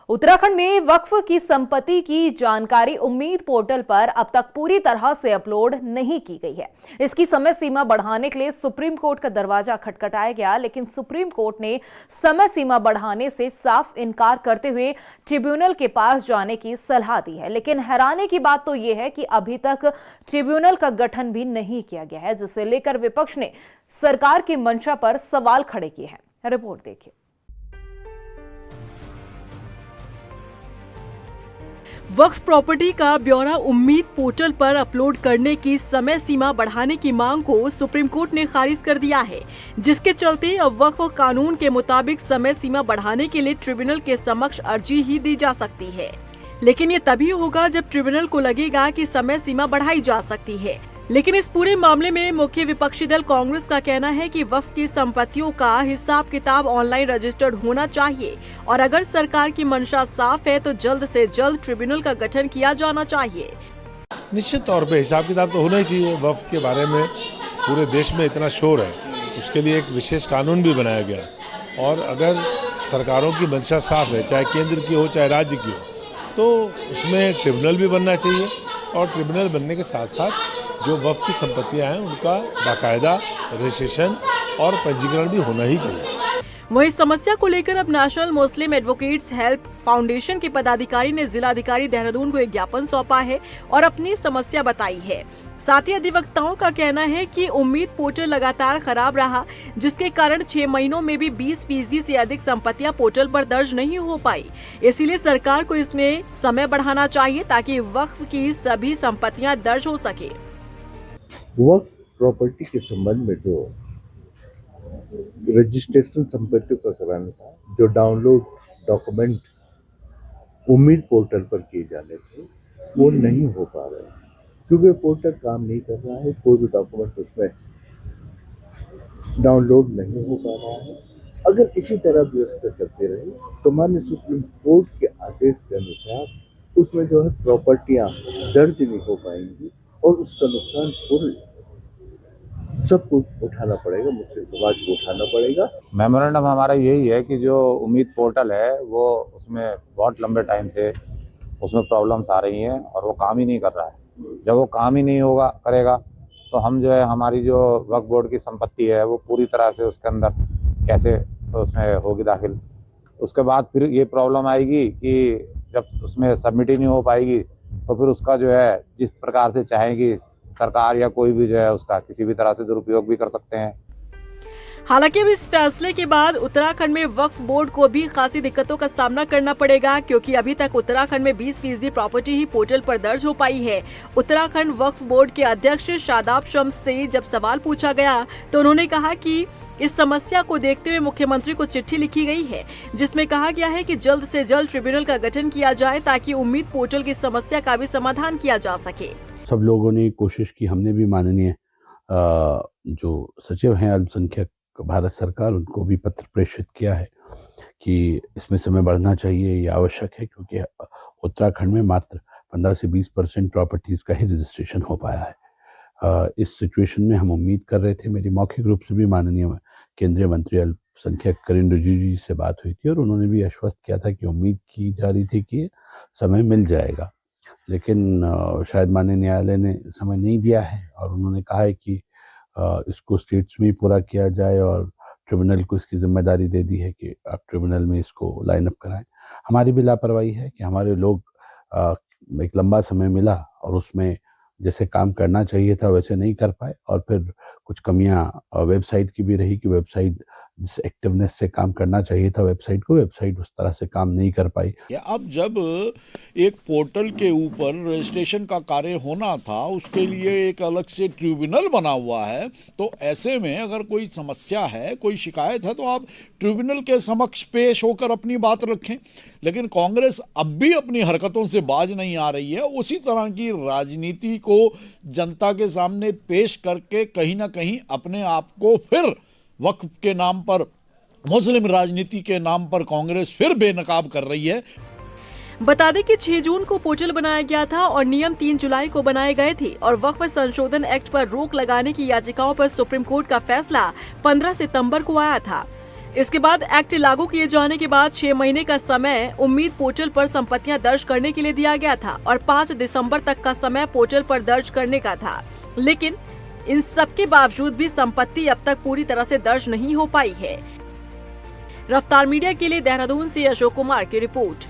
उत्तराखंड में वक्फ की संपत्ति की जानकारी उम्मीद पोर्टल पर अब तक पूरी तरह से अपलोड नहीं की गई है। इसकी समय सीमा बढ़ाने के लिए सुप्रीम कोर्ट का दरवाजा खटखटाया गया, लेकिन सुप्रीम कोर्ट ने समय सीमा बढ़ाने से साफ इनकार करते हुए ट्रिब्यूनल के पास जाने की सलाह दी है। लेकिन हैरानी की बात तो यह है कि अभी तक ट्रिब्यूनल का गठन भी नहीं किया गया है, जिसे लेकर विपक्ष ने सरकार की मंशा पर सवाल खड़े किए हैं। रिपोर्ट देखिए। वक्फ प्रॉपर्टी का ब्यौरा उम्मीद पोर्टल पर अपलोड करने की समय सीमा बढ़ाने की मांग को सुप्रीम कोर्ट ने खारिज कर दिया है, जिसके चलते अब वक्फ कानून के मुताबिक समय सीमा बढ़ाने के लिए ट्रिब्यूनल के समक्ष अर्जी ही दी जा सकती है। लेकिन ये तभी होगा जब ट्रिब्यूनल को लगेगा कि समय सीमा बढ़ाई जा सकती है। लेकिन इस पूरे मामले में मुख्य विपक्षी दल कांग्रेस का कहना है कि वक्फ की संपत्तियों का हिसाब किताब ऑनलाइन रजिस्टर्ड होना चाहिए और अगर सरकार की मंशा साफ है तो जल्द से जल्द ट्रिब्यूनल का गठन किया जाना चाहिए। निश्चित तौर पे हिसाब किताब तो होना ही चाहिए। वक्फ के बारे में पूरे देश में इतना शोर है, उसके लिए एक विशेष कानून भी बनाया गया और अगर सरकारों की मंशा साफ है, चाहे केंद्र की हो चाहे राज्य की हो, तो उसमें ट्रिब्यूनल भी बनना चाहिए और ट्रिब्यूनल बनने के साथ साथ जो वक्फ की संपत्तियां हैं उनका बाकायदा रजिस्ट्रेशन और पंजीकरण भी होना ही चाहिए। वहीं समस्या को लेकर अब नेशनल मुस्लिम एडवोकेट्स हेल्प फाउंडेशन के पदाधिकारी ने जिलाधिकारी देहरादून को एक ज्ञापन सौंपा है और अपनी समस्या बताई है। साथ ही अधिवक्ताओं का कहना है कि उम्मीद पोर्टल लगातार खराब रहा, जिसके कारण 6 महीनों में भी 20% से अधिक संपत्तियां पोर्टल पर दर्ज नहीं हो पाई। इसीलिए सरकार को इसमें समय बढ़ाना चाहिए ताकि वक्फ की सभी संपत्तियां दर्ज हो सके। वक्फ प्रॉपर्टी के संबंध में जो रजिस्ट्रेशन संपत्तियों का कराना था, जो डाउनलोड डॉक्यूमेंट उम्मीद पोर्टल पर किए जाने थे, वो नहीं हो पा रहे हैं क्योंकि पोर्टल काम नहीं कर रहा है। कोई भी डॉक्यूमेंट उसमें डाउनलोड नहीं हो पा रहा है। अगर इसी तरह व्यवस्था करते रहे तो माननीय सुप्रीम कोर्ट के आदेश के अनुसार उसमें जो है प्रॉपर्टियां दर्ज नहीं हो पाएंगी और उसका नुकसान पूरे सबको उठाना पड़ेगा, मुस्लिम समाज को उठाना पड़ेगा। मेमोरेंडम हमारा यही है कि जो उम्मीद पोर्टल है वो उसमें बहुत लंबे टाइम से उसमें प्रॉब्लम्स आ रही हैं और वो काम ही नहीं कर रहा है। जब वो काम ही नहीं करेगा तो हम जो है हमारी जो वक्फ बोर्ड की संपत्ति है वो पूरी तरह से उसके अंदर कैसे उसमें होगी दाखिल। उसके बाद फिर ये प्रॉब्लम आएगी कि जब उसमें सबमिट ही नहीं हो पाएगी तो फिर उसका जो है जिस प्रकार से चाहेगी सरकार या कोई भी जो है उसका किसी भी तरह से दुरुपयोग भी कर सकते हैं। हालांकि अब इस फैसले के बाद उत्तराखंड में वक्फ बोर्ड को भी खासी दिक्कतों का सामना करना पड़ेगा, क्योंकि अभी तक उत्तराखंड में 20% प्रॉपर्टी ही पोर्टल पर दर्ज हो पाई है। उत्तराखंड वक्फ बोर्ड के अध्यक्ष शादाब शम्स से जब सवाल पूछा गया तो उन्होंने कहा कि इस समस्या को देखते हुए मुख्यमंत्री को चिट्ठी लिखी गई है, जिसमें कहा गया है कि जल्द से जल्द ट्रिब्यूनल का गठन किया जाए ताकि उम्मीद पोर्टल की समस्या का भी समाधान किया जा सके। सब लोगों ने कोशिश की, हमने भी माननीय जो सचिव हैं अल्पसंख्यक भारत सरकार, उनको भी पत्र प्रेषित किया है कि इसमें समय बढ़ना चाहिए, ये आवश्यक है, क्योंकि उत्तराखंड में मात्र 15 से 20% प्रॉपर्टीज़ का ही रजिस्ट्रेशन हो पाया है। इस सिचुएशन में हम उम्मीद कर रहे थे, मेरी मौखिक रूप से भी माननीय केंद्रीय मंत्री अल्पसंख्यक किरेन रिजिजू जी से बात हुई थी और उन्होंने भी आश्वस्त किया था कि उम्मीद की जा रही थी कि समय मिल जाएगा, लेकिन शायद माननीय न्यायालय ने समय नहीं दिया है और उन्होंने कहा है कि इसको स्टेट्स में ही पूरा किया जाए और ट्रिब्यूनल को इसकी जिम्मेदारी दे दी है कि आप ट्रिब्यूनल में इसको लाइन अप कराएं। हमारी भी लापरवाही है कि हमारे लोग एक लंबा समय मिला और उसमें जैसे काम करना चाहिए था वैसे नहीं कर पाए और फिर कुछ कमियां वेबसाइट की भी रही कि वेबसाइट जिस एक्टिवनेस से काम करना चाहिए था वेबसाइट उस तरह से काम नहीं कर पाई। अब जब एक पोर्टल के ऊपर रजिस्ट्रेशन का कार्य होना था उसके लिए एक अलग से ट्रिब्यूनल बना हुआ है, तो ऐसे में अगर कोई समस्या है, कोई शिकायत है, तो आप ट्रिब्यूनल के समक्ष पेश होकर अपनी बात रखें। लेकिन कांग्रेस अब भी अपनी हरकतों से बाज नहीं आ रही है। उसी तरह की राजनीति को जनता के सामने पेश करके कहीं ना कहीं अपने आप को फिर वक्फ के नाम पर, मुस्लिम राजनीति के नाम पर कांग्रेस फिर बेनकाब कर रही है। बता दें कि 6 जून को पोर्टल बनाया गया था और नियम 3 जुलाई को बनाए गए थे और वक्फ संशोधन एक्ट पर रोक लगाने की याचिकाओं पर सुप्रीम कोर्ट का फैसला 15 सितंबर को आया था। इसके बाद एक्ट लागू किए जाने के बाद 6 महीने का समय उम्मीद पोर्टल पर संपत्तियां दर्ज करने के लिए दिया गया था और 5 दिसंबर तक का समय पोर्टल पर दर्ज करने का था। लेकिन इन सब के बावजूद भी संपत्ति अब तक पूरी तरह से दर्ज नहीं हो पाई है। रफ्तार मीडिया के लिए देहरादून से अशोक कुमार की रिपोर्ट।